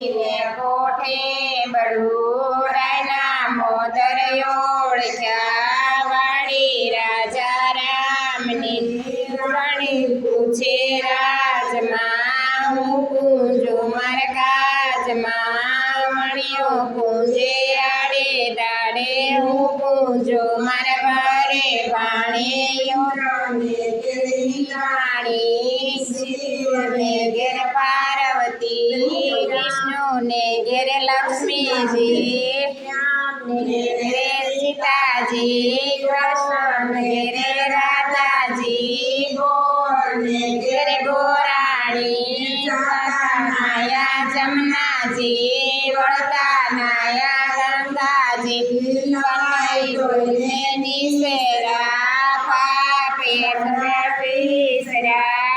ને કોઠે બળુરાયના મોદર ઓળખ્યા વાળી રાજા રામની વાણી પૂછે રાજમાં હું પૂંજું મારા કાજમાં વણિયો પૂંજે આડે દાડે હું પૂંજું મારા ભારે વાણી શિવને ઘેર પાર્વતી વિષ્ણુને ઘેર લક્ષ્મીજી ઘેરે સીતાજી કૃષ્ણ ઘેરે રાધાજી ગોરને ઘેરે ગોરાણી નાયા જમનાજી વળતા નાયા ગંગાજી કનૈ ડોલને નિસેરા પેટ પીસરા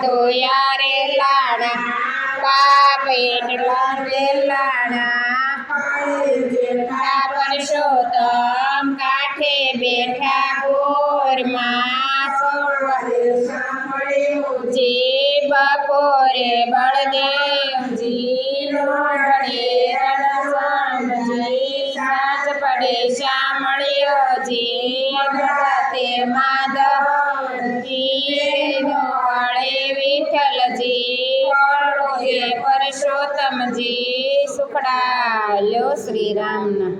ધોયા રે લાણા પેટ રે લાણા પરસોત્તમ કાંઠે બેઠા ગોરમાં જી બપોરે બળદેવજી સાંજ પડે શામળિયોજી તે માધવજી વળે વિઠ્ઠલજી પરસોત્તમજી સુખડા લ્યો શ્રી રામના